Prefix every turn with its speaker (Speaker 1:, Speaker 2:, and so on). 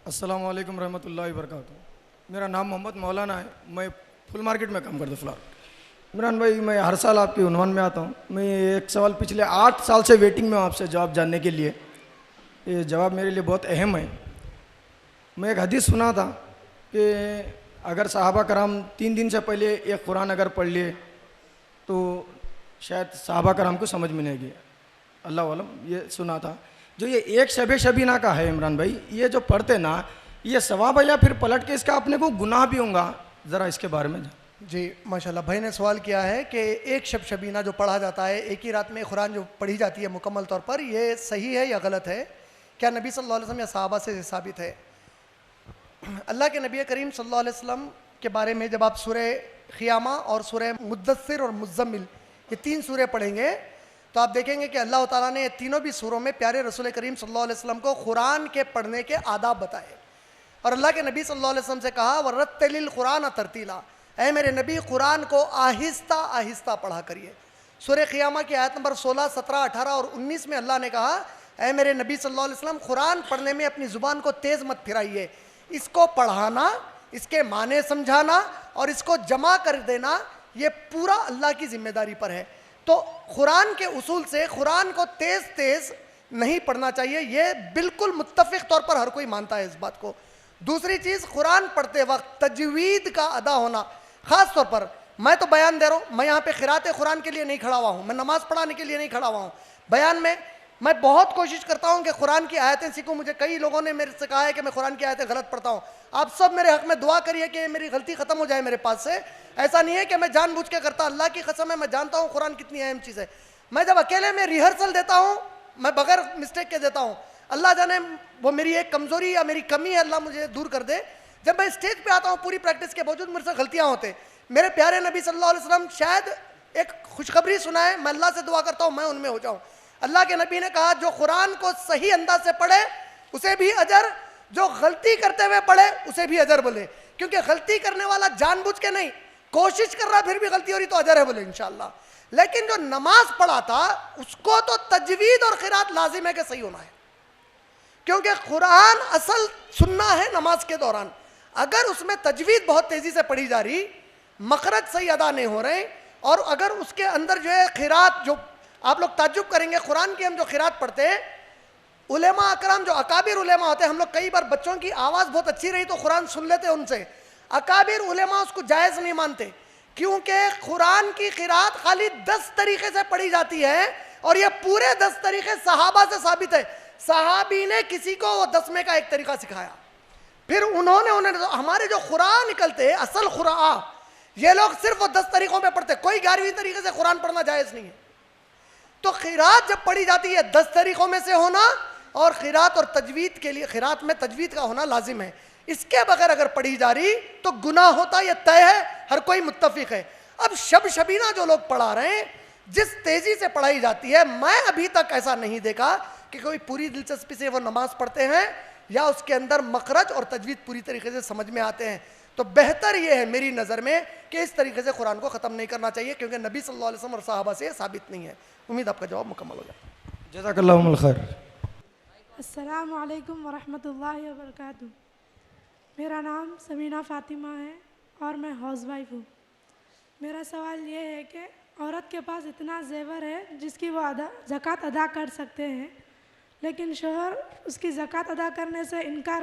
Speaker 1: अस्सलाम वालेकुम रहमतुल्लाहि वबरकातुहू। मेरा नाम मोहम्मद मौलाना है। मैं फुल मार्केट में काम करता हूँ फ़िलहाल। इमरान भाई, मैं हर साल आपके उन्वान में आता हूँ। मैं एक सवाल पिछले 8 साल से वेटिंग में हूँ आपसे जवाब जानने के लिए। ये जवाब मेरे लिए बहुत अहम है। मैं एक हदीस सुना था कि अगर सहाबा कराम 3 दिन से पहले एक कुरान अगर पढ़ लिए तो शायद सहाबा कराम को समझ में नहीं गया। अल्लाह आलम, ये सुना था। जो ये एक शबे शबीना का है इमरान भाई, ये जो पढ़ते ना, ये सवाब है या फिर पलट के इसका अपने को गुनाह भी होगा? ज़रा इसके बारे में।
Speaker 2: जी माशाल्लाह, भाई ने सवाल किया है कि एक शब शबीना जो पढ़ा जाता है, एक ही रात में कुरान जो पढ़ी जाती है मुकम्मल तौर पर, ये सही है या गलत है? क्या नबी सल्लल्लाहु अलैहि वसल्लम या सहाबा से साबित है? अल्लाह के नबी करीम सल्लल्लाहु अलैहि वसल्लम के बारे में जब आप सूरह क़ियामा और सूरह मुद्दस्सिर और मुज़्ज़म्मिल, ये 3 सूरह पढ़ेंगे तो आप देखेंगे कि अल्लाह ताला ने तीनों भी सूरों में प्यारे रसूल करीम सल्लल्लाहु अलैहि वसल्लम को कुरान के पढ़ने के आदाब बताए। और अल्लाह के नबी सल्लल्लाहु अलैहि वसल्लम से कहा, वरत्तिलिल कुरान तरतीला, ऐ मेरे नबी कुरान को आहिस्ता आहिस्ता पढ़ा करिए। सूरह क़ियामा की आयत नंबर 16, 17, 18 और 19 में अल्लाह ने कहा, ऐ मेरे नबी सल्लल्लाहु अलैहि वसल्लम कुरान पढ़ने में अपनी ज़ुबान को तेज़ मत फिराइए। इसको पढ़ाना, इसके माने समझाना और इसको जमा कर देना, ये पूरा अल्लाह की जिम्मेदारी पर है। तो कुरान के उसूल से कुरान को तेज़ तेज़ नहीं पढ़ना चाहिए, ये बिल्कुल मुत्तफ़िक़ तौर पर हर कोई मानता है इस बात को। दूसरी चीज़, कुरान पढ़ते वक्त तजवीद का अदा होना। ख़ास तौर पर मैं तो बयान दे रहा हूँ, मैं यहाँ पे क़िरात कुरान के लिए नहीं खड़ा हुआ हूँ, मैं नमाज़ पढ़ाने के लिए नहीं खड़ा हुआ हूँ। बयान में मैं बहुत कोशिश करता हूँ कि कुरान की आयतें सीखूँ। मुझे कई लोगों ने मेरे से कहा है कि मैं कुरान की आयतें गलत पढ़ता हूँ। आप सब मेरे हक़ में दुआ करिए कि मेरी गलती ख़त्म हो जाए मेरे पास से। ऐसा नहीं है कि मैं जानबूझ के करता, अल्लाह की कसम है मैं जानता हूँ कुरान कितनी अहम चीज़ है। मैं जब अकेले में रिहर्सल देता हूँ, मैं बगैर मिस्टेक के देता हूँ। अल्लाह जाने वो मेरी एक कमज़ोरी या मेरी कमी है, अल्लाह मुझे दूर कर दे। जब मैं स्टेज पे आता हूँ पूरी प्रैक्टिस के बावजूद मुझसे गलतियाँ होते। मेरे प्यारे नबी सल्लल्लाहु अलैहि वसल्लम शायद एक खुशखबरी सुनाए, मैं अल्लाह से दुआ करता हूँ मैं उनमें हो जाऊँ। अल्लाह के नबी ने कहा, जो कुरान को सही अंदाज से पढ़े उसे भी अजर, जो गलती करते हुए पढ़े उसे भी अजर बोले। क्योंकि गलती करने वाला जानबूझ के नहीं, कोशिश कर रहा फिर भी गलती हो रही तो अजर है बोले इंशाअल्लाह। लेकिन जो नमाज पढ़ा था उसको तो तजवीद और क़िरात लाजिम है कि सही होना है, क्योंकि कुरान असल सुनना है नमाज के दौरान। अगर उसमें तजवीद बहुत तेज़ी से पढ़ी जा रही, मखरज सही अदा नहीं हो रहे, और अगर उसके अंदर जो है क़िरात, जो आप लोग ताज्जुब करेंगे, कुरान की हम जो क़िरात पढ़ते हैं, उलेमा अकराम जो अकाबिर उलेमा होते हैं, हम लोग कई बार बच्चों की आवाज़ बहुत अच्छी रही तो कुरान सुन लेते हैं उनसे। अकाबिर उलेमा उसको जायज़ नहीं मानते, क्योंकि कुरान की क़िरात खाली 10 तरीक़े से पढ़ी जाती है और ये पूरे 10 तरीक़े सहाबा से साबित है। सहाबी ने किसी को वो 10 में का एक तरीक़ा सिखाया, फिर उन्होंने हमारे जो कुरान निकलते हैं असल कुरान, ये लोग सिर्फ वो 10 तरीक़ों में पढ़ते, कोई 11वीं तरीक़े से कुरान पढ़ना जायज़ नहीं है। तो क़िरात जब पढ़ी जाती है 10 तरीक़ों में से होना, और क़िरात और तजवीद के लिए क़िरात में तजवीद का होना लाजिम है। इसके बगैर अगर पढ़ी जा रही तो गुनाह होता, यह तय है, हर कोई मुत्तफ़िक़ है। अब शब शबीना जो लोग पढ़ा रहे हैं, जिस तेज़ी से पढ़ाई जाती है, मैं अभी तक ऐसा नहीं देखा कि कोई पूरी दिलचस्पी से वो नमाज़ पढ़ते हैं या उसके अंदर मखरज और तजवीद पूरी तरीके से समझ में आते हैं। तो बेहतर ये है मेरी नज़र में कि इस तरीके से कुरान को ख़त्म नहीं करना चाहिए, क्योंकि नबी सल्लल्लाहु अलैहि वसल्लम और सहाबा से साबित नहीं है। उम्मीद आपका जवाब मुकम्मल हो जाए।
Speaker 1: जज़ाकल्लाहुल खैर।
Speaker 3: अस्सलामु अलैकुम वरहमतुल्लाहि वबरकातुहू। मेरा नाम समीना फ़ातिमा है और मैं हाउसवाइफ हूँ। मेरा सवाल ये है कि औरत के पास इतना ज़ेवर है जिसकी वो ज़कात अदा कर सकते हैं, लेकिन शौहर उसकी ज़कात अदा करने से इनकार